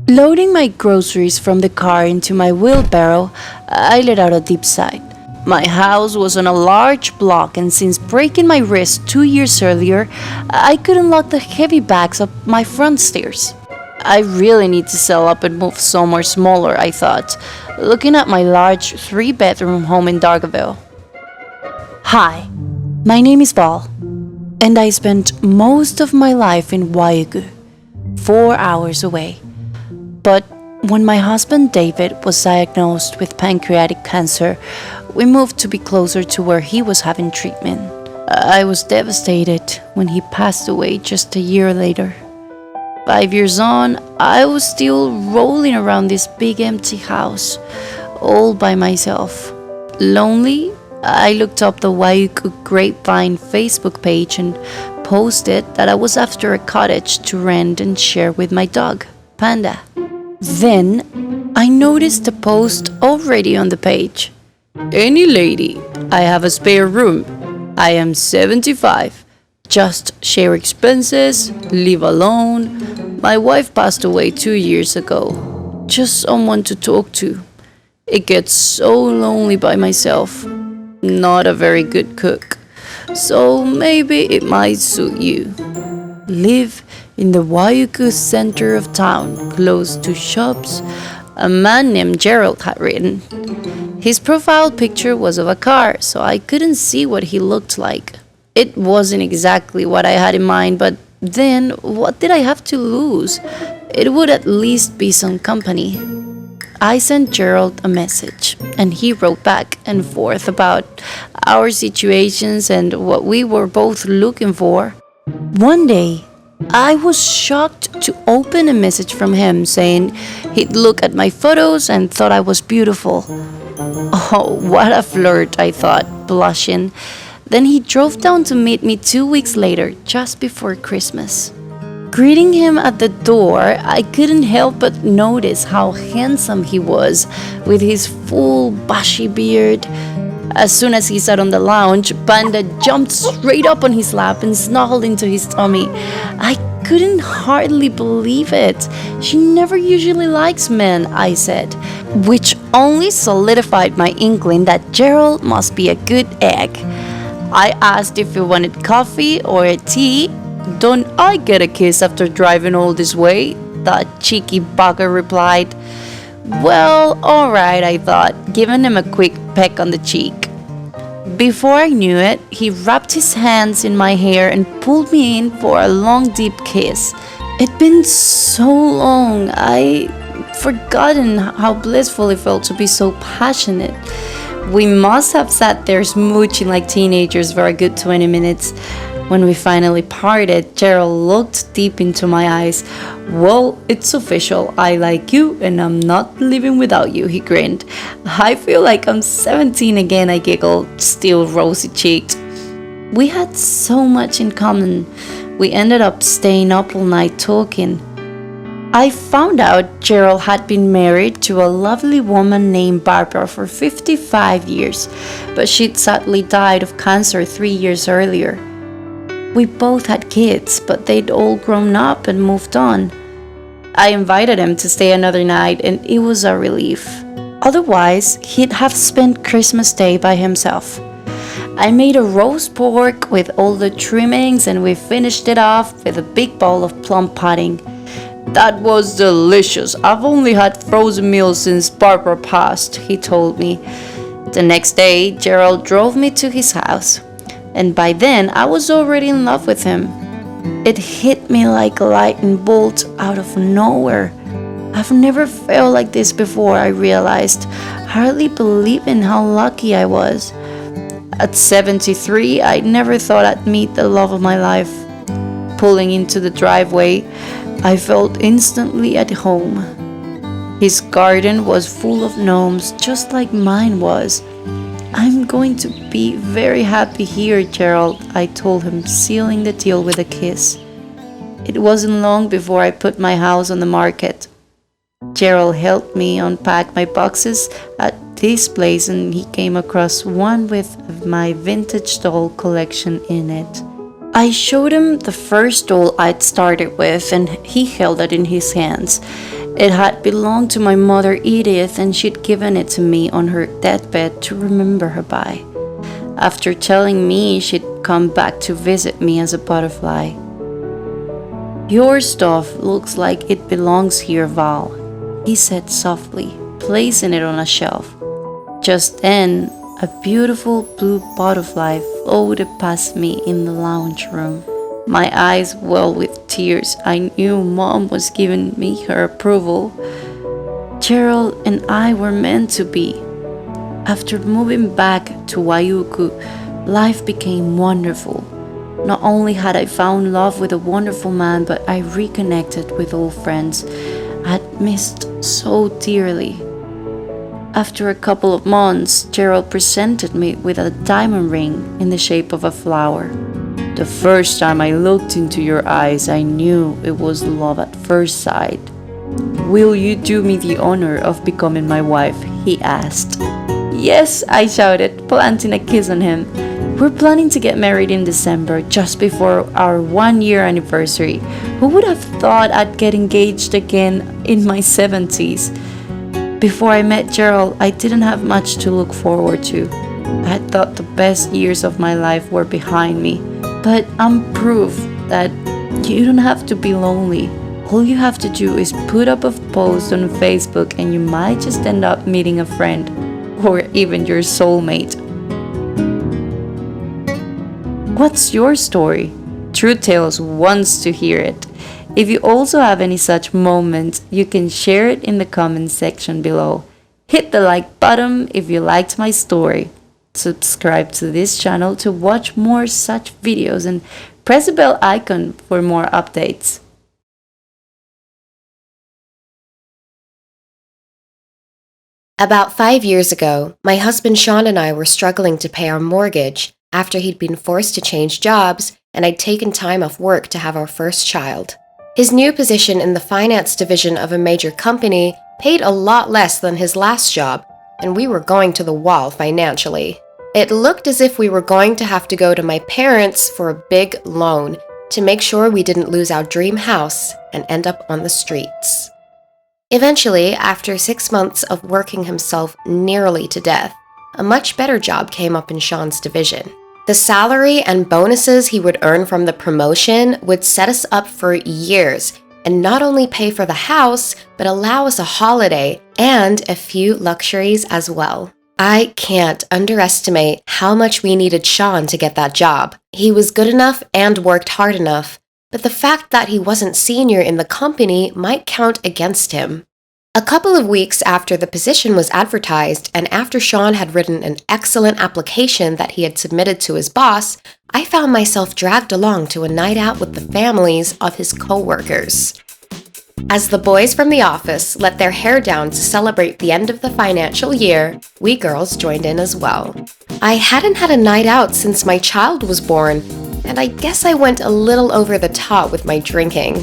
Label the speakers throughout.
Speaker 1: Loading my groceries from the car into my wheelbarrow, I let out a deep sigh. My house was on a large block, and since breaking my wrist 2 years earlier, I could unlock the heavy bags up my front stairs. I really need to sell up and move somewhere smaller, I thought, looking at my large 3-bedroom home in Dargaville. Hi, my name is Val, and I spent most of my life in Waiuku, 4 hours away. But when my husband David was diagnosed with pancreatic cancer, we moved to be closer to where he was having treatment. I was devastated when he passed away just a year later. 5 years on, I was still rolling around this big empty house, all by myself. Lonely, I looked up the Waiuku Grapevine Facebook page and posted that I was after a cottage to rent and share with my dog, Panda. Then, I noticed a post already on the page. Any lady, I have a spare room. I am 75. Just share expenses, live alone. My wife passed away 2 years ago. Just someone to talk to. It gets so lonely by myself. Not a very good cook. So maybe it might suit you. Live in the Waiuku center of town, close to shops, a man named Gerald had written. His profile picture was of a car, so I couldn't see what he looked like. It wasn't exactly what I had in mind, but then what did I have to lose? It would at least be some company. I sent Gerald a message, and he wrote back and forth about our situations and what we were both looking for. One day, I was shocked to open a message from him saying he'd look at my photos and thought I was beautiful. Oh, what a flirt, I thought, blushing. Then he drove down to meet me 2 weeks later, just before Christmas. Greeting him at the door, I couldn't help but notice how handsome he was with his full bushy beard. As soon as he sat on the lounge, Panda jumped straight up on his lap and snuggled into his tummy. I couldn't hardly believe it. She never usually likes men, I said, which only solidified my inkling that Gerald must be a good egg. I asked if he wanted coffee or a tea. Don't I get a kiss after driving all this way? The cheeky bugger replied. Well, alright, I thought, giving him a quick peck on the cheek. Before I knew it, he wrapped his hands in my hair and pulled me in for a long, deep kiss. It'd been so long, I'd forgotten how blissful it felt to be so passionate. We must have sat there smooching like teenagers for a good 20 minutes. When we finally parted, Gerald looked deep into my eyes. Well, it's official. I like you and I'm not living without you, he grinned. I feel like I'm 17 again, I giggled, still rosy-cheeked. We had so much in common. We ended up staying up all night talking. I found out Gerald had been married to a lovely woman named Barbara for 55 years, but she'd sadly died of cancer 3 years earlier. We both had kids, but they'd all grown up and moved on. I invited him to stay another night, and it was a relief. Otherwise, he'd have spent Christmas Day by himself. I made a roast pork with all the trimmings, and we finished it off with a big bowl of plum pudding. That was delicious. I've only had frozen meals since Barbara passed, he told me. The next day, Gerald drove me to his house, and by then I was already in love with him. It hit me like a lightning bolt out of nowhere. I've never felt like this before, I realized, hardly believing how lucky I was. At 73, I never thought I'd meet the love of my life. Pulling into the driveway, I felt instantly at home. His garden was full of gnomes, just like mine was. I'm going to be very happy here, Gerald, I told him, sealing the deal with a kiss. It wasn't long before I put my house on the market. Gerald helped me unpack my boxes at this place, and he came across one with my vintage doll collection in it. I showed him the first doll I'd started with, and he held it in his hands. It had belonged to my mother Edith, and she'd given it to me on her deathbed to remember her by. After telling me she'd come back to visit me as a butterfly. "Your stuff looks like it belongs here, Val," he said softly, placing it on a shelf. Just then, a beautiful blue butterfly floated past me in the lounge room. My eyes welled with tears. I knew Mom was giving me her approval. Gerald and I were meant to be. After moving back to Waiuku, life became wonderful. Not only had I found love with a wonderful man, but I reconnected with old friends I'd missed so dearly. After a couple of months, Gerald presented me with a diamond ring in the shape of a flower. The first time I looked into your eyes, I knew it was love at first sight. "Will you do me the honor of becoming my wife?" he asked. "Yes," I shouted, planting a kiss on him. "We're planning to get married in December, just before our 1-year anniversary. Who would have thought I'd get engaged again in my 70s? Before I met Gerald, I didn't have much to look forward to. I thought the best years of my life were behind me. But I'm proof that you don't have to be lonely. All you have to do is put up a post on Facebook and you might just end up meeting a friend or even your soulmate." What's your story? True Tales wants to hear it. If you also have any such moments, you can share it in the comment section below. Hit the like button if you liked my story. Subscribe to this channel to watch more such videos and press the bell icon for more updates.
Speaker 2: About 5 years ago, my husband Sean and I were struggling to pay our mortgage after he'd been forced to change jobs and I'd taken time off work to have our first child. His new position in the finance division of a major company paid a lot less than his last job, and we were going to the wall financially. It looked as if we were going to have to go to my parents for a big loan to make sure we didn't lose our dream house and end up on the streets. Eventually, after 6 months of working himself nearly to death, a much better job came up in Sean's division. The salary and bonuses he would earn from the promotion would set us up for years and not only pay for the house, but allow us a holiday and a few luxuries as well. I can't underestimate how much we needed Sean to get that job. He was good enough and worked hard enough, but the fact that he wasn't senior in the company might count against him. A couple of weeks after the position was advertised and after Sean had written an excellent application that he had submitted to his boss, I found myself dragged along to a night out with the families of his co-workers. As the boys from the office let their hair down to celebrate the end of the financial year, we girls joined in as well. I hadn't had a night out since my child was born, and I guess I went a little over the top with my drinking.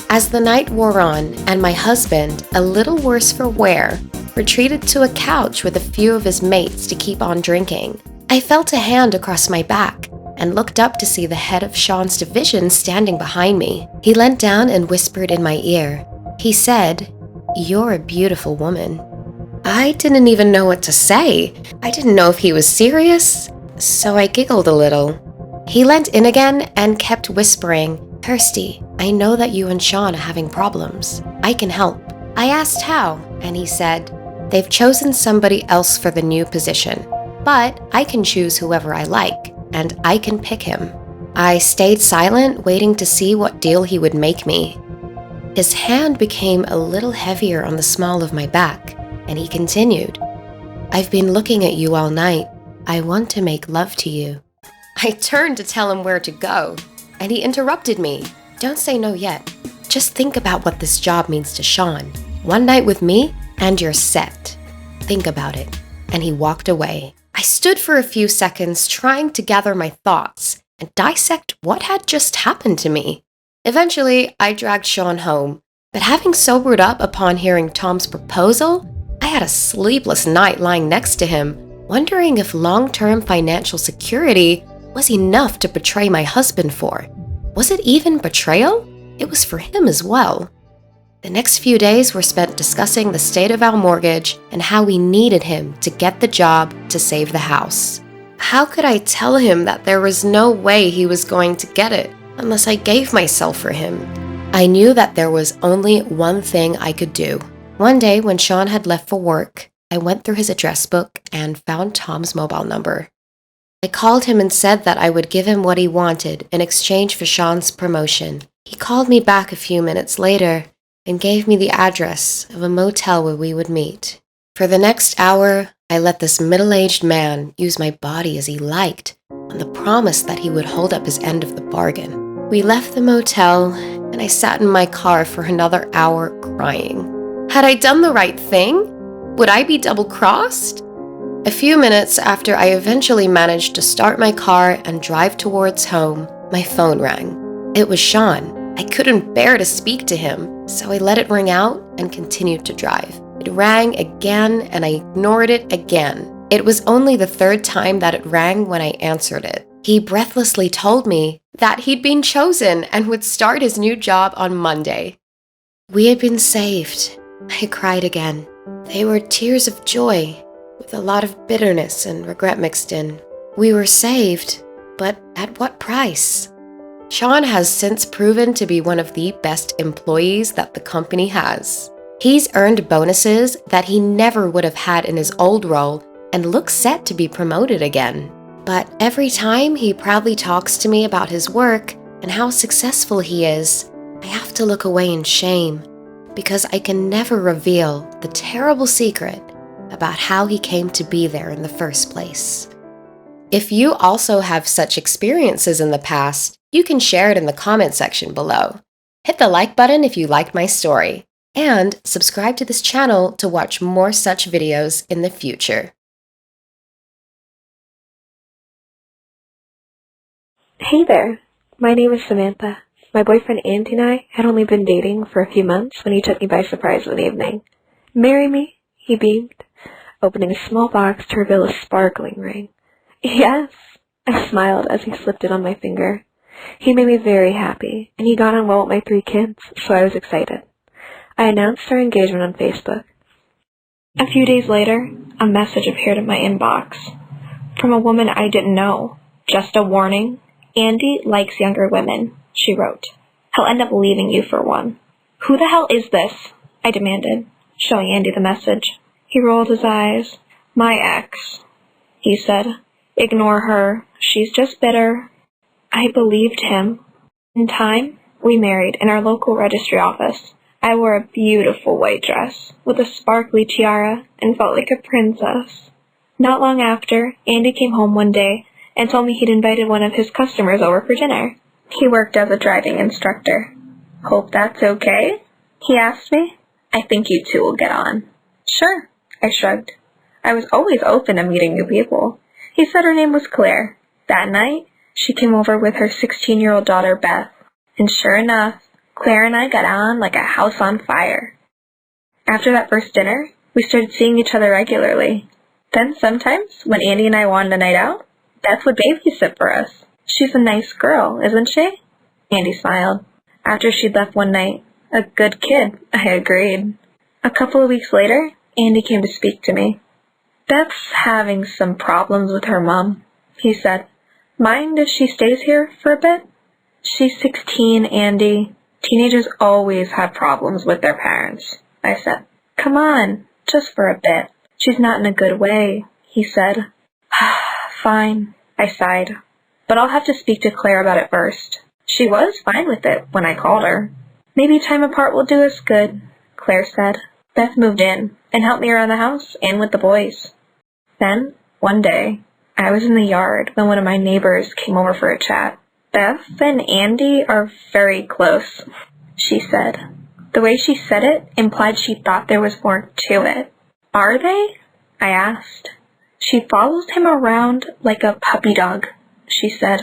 Speaker 2: As the night wore on, and my husband, a little worse for wear, retreated to a couch with a few of his mates to keep on drinking, I felt a hand across my back and looked up to see the head of Sean's division standing behind me. He leant down and whispered in my ear. He said, "You're a beautiful woman." I didn't even know what to say. I didn't know if he was serious, so I giggled a little. He leant in again and kept whispering, "Kirsty, I know that you and Sean are having problems. I can help." I asked how, and he said, "They've chosen somebody else for the new position, but I can choose whoever I like, and I can pick him." I stayed silent, waiting to see what deal he would make me. His hand became a little heavier on the small of my back, and he continued, "I've been looking at you all night. I want to make love to you." I turned to tell him where to go, and he interrupted me. "Don't say no yet. Just think about what this job means to Sean. 1 night with me, and you're set. Think about it." And he walked away. I stood for a few seconds trying to gather my thoughts and dissect what had just happened to me. Eventually, I dragged Sean home, but having sobered up upon hearing Tom's proposal, I had a sleepless night lying next to him, wondering if long-term financial security was enough to betray my husband for. Was it even betrayal? It was for him as well. The next few days were spent discussing the state of our mortgage and how we needed him to get the job to save the house. How could I tell him that there was no way he was going to get it unless I gave myself for him? I knew that there was only one thing I could do. One day when Sean had left for work, I went through his address book and found Tom's mobile number. I called him and said that I would give him what he wanted in exchange for Sean's promotion. He called me back a few minutes later and gave me the address of a motel where we would meet. For the next hour, I let this middle-aged man use my body as he liked, on the promise that he would hold up his end of the bargain. We left the motel, and I sat in my car for another hour crying. Had I done the right thing? Would I be double-crossed? A few minutes after I eventually managed to start my car and drive towards home, my phone rang. It was Sean. I couldn't bear to speak to him, so I let it ring out and continued to drive. It rang again and I ignored it again. It was only the third time that it rang when I answered it. He breathlessly told me that he'd been chosen and would start his new job on Monday. We had been saved. I cried again. They were tears of joy, with a lot of bitterness and regret mixed in. We were saved, but at what price? Sean has since proven to be one of the best employees that the company has. He's earned bonuses that he never would have had in his old role and looks set to be promoted again. But every time he proudly talks to me about his work and how successful he is, I have to look away in shame because I can never reveal the terrible secret about how he came to be there in the first place. If you also have such experiences in the past, you can share it in the comment section below. Hit the like button if you liked my story, and subscribe to this channel to watch more such videos in the future.
Speaker 3: Hey there, my name is Samantha. My boyfriend Andy and I had only been dating for a few months when he took me by surprise one evening. "Marry me?" he beamed, opening a small box to reveal a sparkling ring. "Yes," I smiled as he slipped it on my finger. He made me very happy, and he got on well with my 3 kids, so I was excited. I announced our engagement on Facebook. A few days later, a message appeared in my inbox from a woman I didn't know. "Just a warning, Andy likes younger women," she wrote. "He'll end up leaving you for one." "Who the hell is this?" I demanded, showing Andy the message. He rolled his eyes. "My ex," he said. "Ignore her. She's just bitter." I believed him. In time, we married in our local registry office. I wore a beautiful white dress with a sparkly tiara and felt like a princess. Not long after, Andy came home one day and told me he'd invited one of his customers over for dinner. He worked as a driving instructor. "Hope that's okay?" he asked me. "I think you two will get on." "Sure," I shrugged. I was always open to meeting new people. He said her name was Claire. That night, she came over with her 16-year-old daughter, Beth. And sure enough, Claire and I got on like a house on fire. After that first dinner, we started seeing each other regularly. Then sometimes, when Andy and I wanted a night out, Beth would babysit for us. "She's a nice girl, isn't she?" Andy smiled. After she'd left one night, "A good kid," I agreed. A couple of weeks later, Andy came to speak to me. "Beth's having some problems with her mom," he said. "Mind if she stays here for a bit?" "She's 16, Andy. Teenagers always have problems with their parents," I said. "Come on, just for a bit." "She's not in a good way," he said. "Fine," I sighed. "But I'll have to speak to Claire about it first." She was fine with it when I called her. "Maybe time apart will do us good," Claire said. Beth moved in and helped me around the house and with the boys. Then, one day, I was in the yard when one of my neighbors came over for a chat. "Beth and Andy are very close," she said. The way she said it implied she thought there was more to it. "Are they?" I asked. "She follows him around like a puppy dog," she said.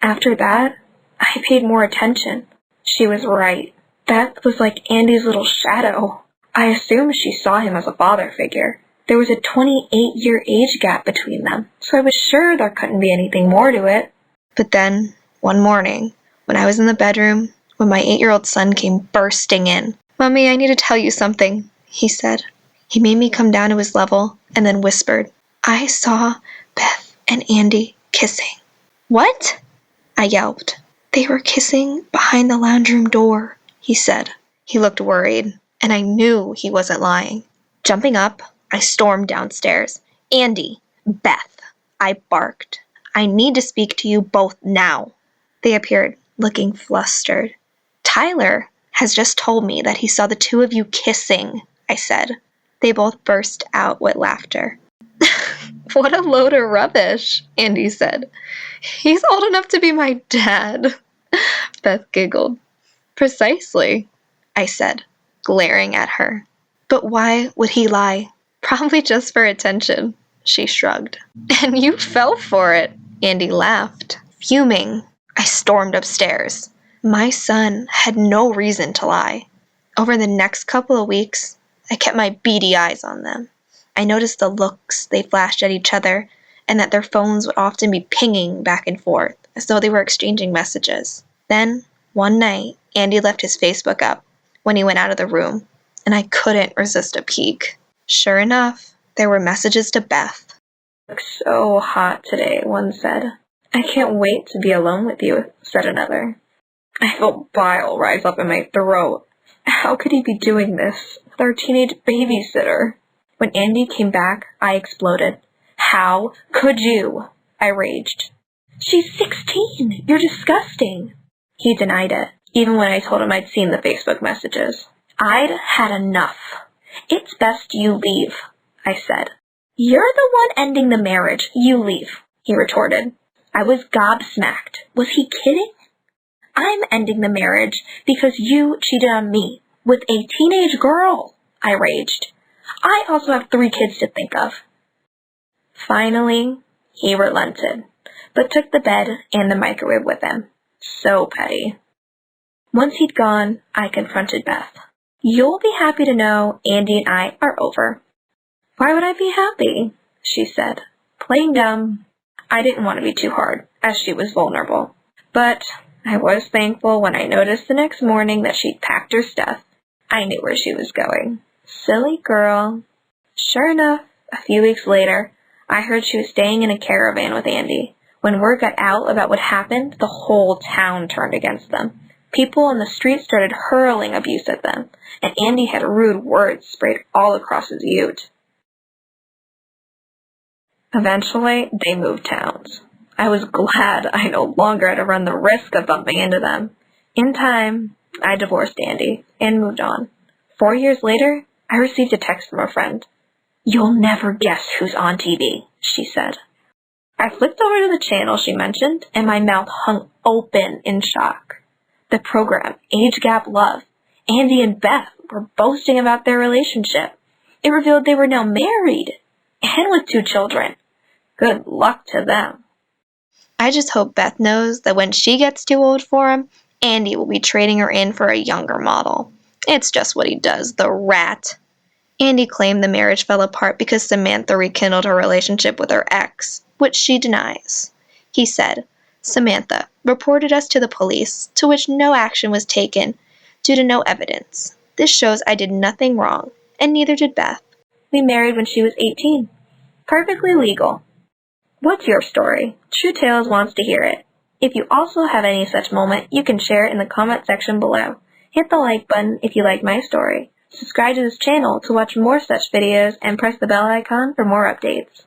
Speaker 3: After that, I paid more attention. She was right. Beth was like Andy's little shadow. I assumed she saw him as a father figure. There was a 28-year age gap between them, so I was sure there couldn't be anything more to it.
Speaker 4: But then, one morning, when I was in the bedroom, when my 8-year-old son came bursting in "Mummy, I need to tell you something," he said. He made me come down to his level and then whispered, "I saw Beth and Andy kissing." "What?" I yelped. "They were kissing behind the lounge room door," he said. He looked worried, and I knew he wasn't lying. Jumping up, I stormed downstairs. "Andy, Beth," I barked. "I need to speak to you both now." They appeared, looking flustered. "Tyler has just told me that he saw the two of you kissing," I said. They both burst out with laughter. "What a load of rubbish," Andy said. "He's old enough to be my dad." Beth giggled. "Precisely," I said, glaring at her. "But why would he lie?" "Probably just for attention," she shrugged. "And you fell for it," Andy laughed. Fuming, I stormed upstairs. My son had no reason to lie. Over the next couple of weeks, I kept my beady eyes on them. I noticed the looks they flashed at each other, and that their phones would often be pinging back and forth, as though they were exchanging messages. Then, one night, Andy left his Facebook up when he went out of the room, and I couldn't resist a peek. Sure enough, there were messages to Beth.
Speaker 3: "Looks so hot today," one said. "I can't wait to be alone with you," said another. I felt bile rise up in my throat. How could he be doing this with our teenage babysitter? When Andy came back, I exploded. "How could you?" I raged. "She's 16! You're disgusting!" He denied it, even when I told him I'd seen the Facebook messages. I'd had enough. "It's best you leave," I said. "You're the one ending the marriage. You leave," he retorted. I was gobsmacked. Was he kidding? "I'm ending the marriage because you cheated on me with a teenage girl," I raged. "I also have 3 kids to think of." Finally, he relented, but took the bed and the microwave with him. So petty. Once he'd gone, I confronted Beth. "You'll be happy to know Andy and I are over." "Why would I be happy?" she said. Playing dumb. I didn't want to be too hard, as she was vulnerable. But I was thankful when I noticed the next morning that she'd packed her stuff. I knew where she was going. Silly girl. Sure enough, a few weeks later, I heard she was staying in a caravan with Andy. When word got out about what happened, the whole town turned against them. People on the street started hurling abuse at them, and Andy had rude words sprayed all across his ute. Eventually, they moved towns. I was glad I no longer had to run the risk of bumping into them. In time, I divorced Andy and moved on. 4 years later, I received a text from a friend. "You'll never guess who's on TV," she said. I flipped over to the channel she mentioned, and my mouth hung open in shock. The program, Age Gap Love, Andy and Beth were boasting about their relationship. It revealed they were now married, and with 2 children. Good luck to them.
Speaker 4: I just hope Beth knows that when she gets too old for him, Andy will be trading her in for a younger model. It's just what he does, the rat. Andy claimed the marriage fell apart because Samantha rekindled her relationship with her ex, which she denies. He said, "Samantha reported us to the police, to which no action was taken due to no evidence. This shows I did nothing wrong, and neither did Beth."
Speaker 3: We married when she was 18. Perfectly legal. What's your story? True Tales wants to hear it. If you also have any such moment, you can share it in the comment section below. Hit the like button if you like my story. Subscribe to this channel to watch more such videos and press the bell icon for more updates.